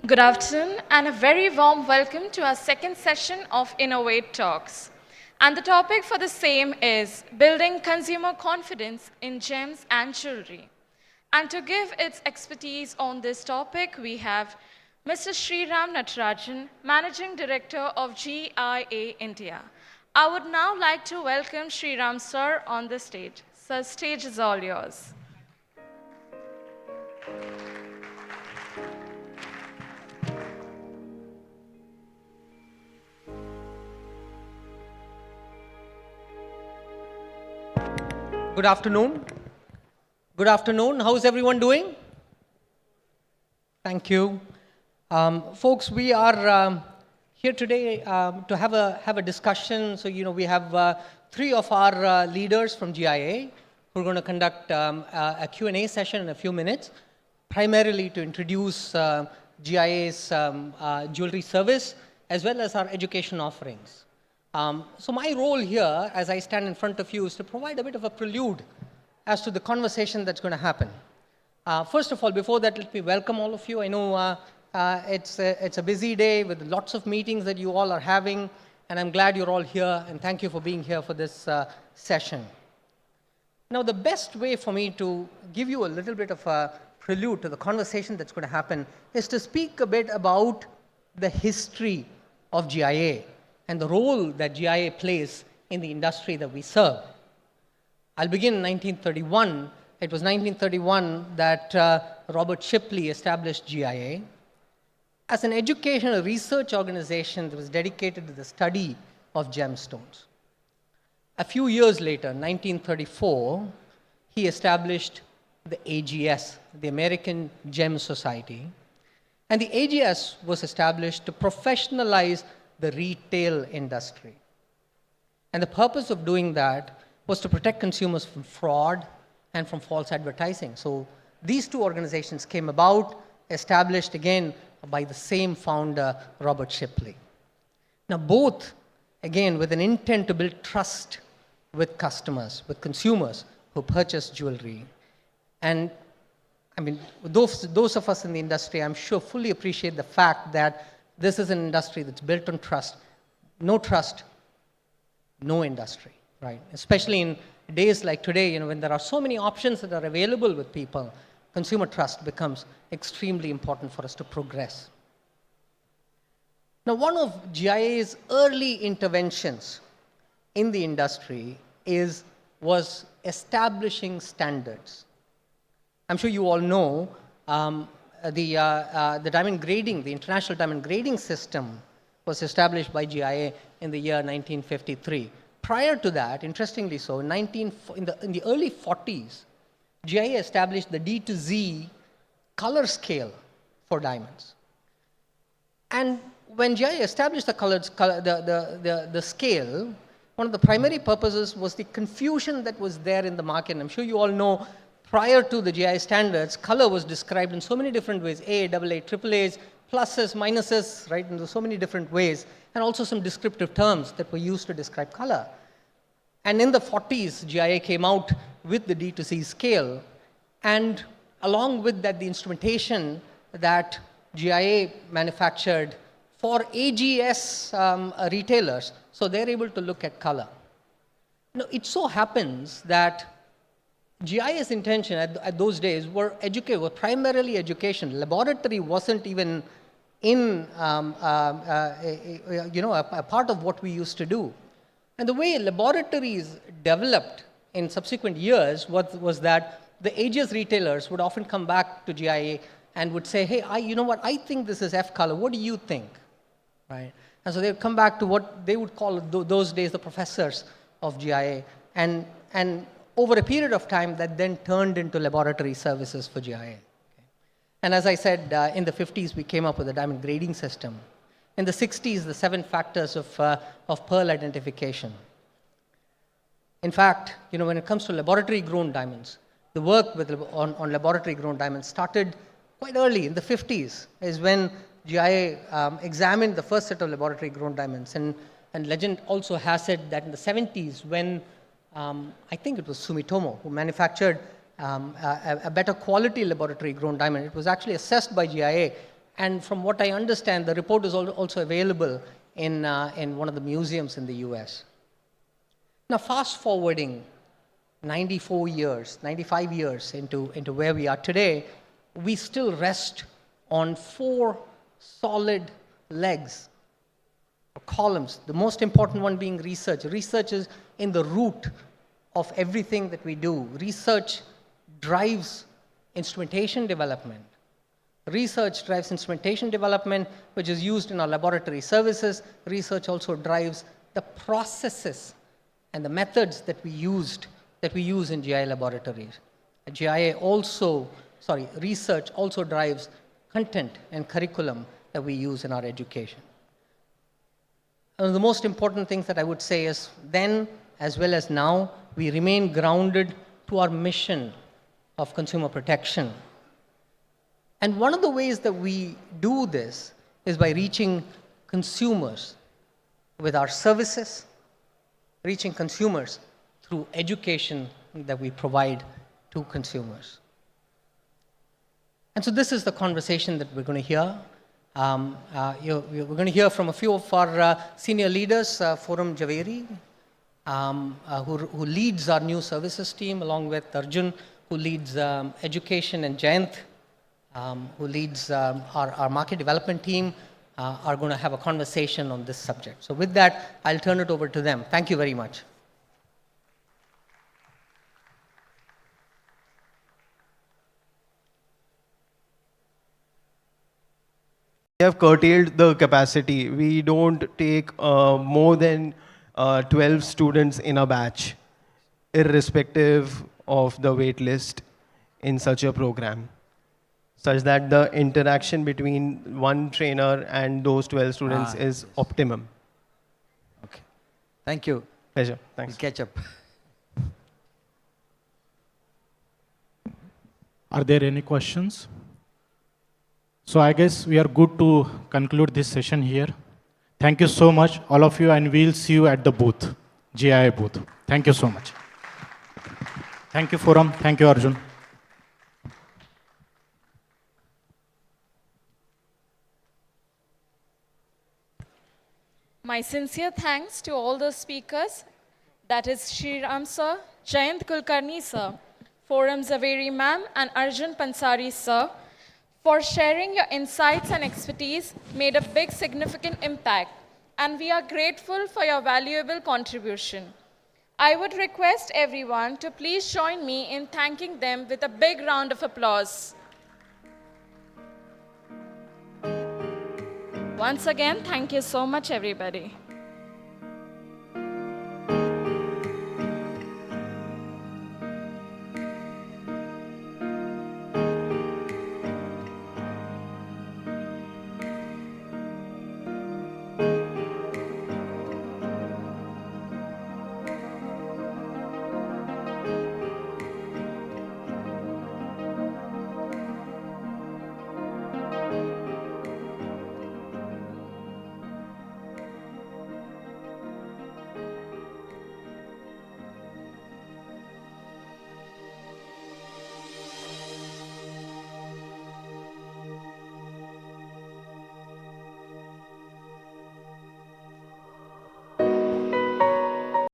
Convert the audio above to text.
Good afternoon and a very warm welcome to our second session of Innovate Talks. And the topic for the same is Building Consumer Confidence in Gems and Jewelry. And to give its expertise on this topic, we have Mr. Sriram Natarajan, Managing Director of GIA India. I would now like to welcome Sriram sir on the stage. Sir, stage is all yours. Good afternoon. Good afternoon. How's everyone doing? Thank you. Folks, we are here today to have a discussion. So, we have three of our leaders from GIA who are going to conduct a Q&A session in a few minutes, primarily to introduce GIA's jewelry service as well as our education offerings. So my role here, as I stand in front of you, is to provide a bit of a prelude as to the conversation that's going to happen. First of all, before that, let me welcome all of you. I know it's a busy day with lots of meetings that you all are having, and I'm glad you're all here, and thank you for being here for this session. Now, the best way for me to give you a little bit of a prelude to the conversation that's going to happen is to speak a bit about the history of GIA and the role that GIA plays in the industry that we serve. I'll begin in 1931. It was 1931 that Robert Shipley established GIA as an educational research organization that was dedicated to the study of gemstones. A few years later, 1934, he established the AGS, the American Gem Society. And the AGS was established to professionalize the retail industry. And the purpose of doing that was to protect consumers from fraud and from false advertising. So these two organizations came about, established again by the same founder, Robert Shipley. Now both, again, with an intent to build trust with customers, with consumers who purchase jewelry. And I mean, those of us in the industry, I'm sure, fully appreciate the fact that this is an industry that's built on trust. No trust, no industry, right? Especially in days like today, when there are so many options that are available with people, consumer trust becomes extremely important for us to progress. Now, one of GIA's early interventions in the industry was establishing standards. I'm sure you all know the diamond grading, the international diamond grading system was established by GIA in the year 1953. Prior to that, interestingly so, in the early 40s, GIA established the D to Z color scale for diamonds. And when GIA established the scale, one of the primary purposes was the confusion that was there in the market. And I'm sure you all know, prior to the GIA standards, color was described in so many different ways: A, AA, AAAs, pluses, minuses, right, in so many different ways, and also some descriptive terms that were used to describe color. And in the 40s, GIA came out with the D2C scale, and along with that, the instrumentation that GIA manufactured for AGS retailers, so they're able to look at color. Now, it so happens that GIA's intention at those days were primarily education. Laboratory wasn't even in a part of what we used to do. And the way laboratories developed in subsequent years was that the AGS retailers would often come back to GIA and would say, hey, I think this is F color. What do you think? Right? And so they would come back to what they would call those days the professors of GIA. And over a period of time, that then turned into laboratory services for GIA. Okay. And as I said, in the 50s, we came up with a diamond grading system. In the 60s, the 7 factors of pearl identification. In fact, when it comes to laboratory-grown diamonds, the work on laboratory-grown diamonds started quite early. In the 50s is when GIA examined the first set of laboratory-grown diamonds. And legend also has it that in the 70s, when I think it was Sumitomo who manufactured a better quality laboratory-grown diamond. It was actually assessed by GIA And from what I understand, the report is also available in one of the museums in the US. Now, fast forwarding 94 years, 95 years into where we are today, we still rest on 4 solid legs or columns. The most important one being research. Research is in the root of everything that we do. Research drives instrumentation development. Research drives instrumentation development, which is used in our laboratory services. Research also drives the processes and the methods that we use in GIA laboratories. Research also drives content and curriculum that we use in our education. And the most important things that I would say is then, as well as now, we remain grounded to our mission of consumer protection. And one of the ways that we do this is by reaching consumers with our services, reaching consumers through education that we provide to consumers. And so this is the conversation that we're going to hear. We're going to hear from a few of our senior leaders, Forum Javeri, who leads our new services team, along with Arjun, who leads education, and Jayant, who leads our market development team, are going to have a conversation on this subject. So with that, I'll turn it over to them. Thank you very much. We have curtailed the capacity. We don't take more than 12 students in a batch, irrespective of the wait list in such a program, such that the interaction between one trainer and those 12 students is optimum. Okay. Thank you. Pleasure. Thanks. We'll catch up. Are there any questions? So I guess we are good to conclude this session here. Thank you so much, all of you, and we'll see you at the booth, GIA booth. Thank you so much. Thank you, Forum. Thank you, Arjun. My sincere thanks to all the speakers, that is Shriram sir, Jayant Kulkarni sir, Forum Zaveri ma'am, and Arjun Pansari sir, for sharing your insights and expertise made a big significant impact, and we are grateful for your valuable contribution. I would request everyone to please join me in thanking them with a big round of applause. Once again, thank you so much, everybody.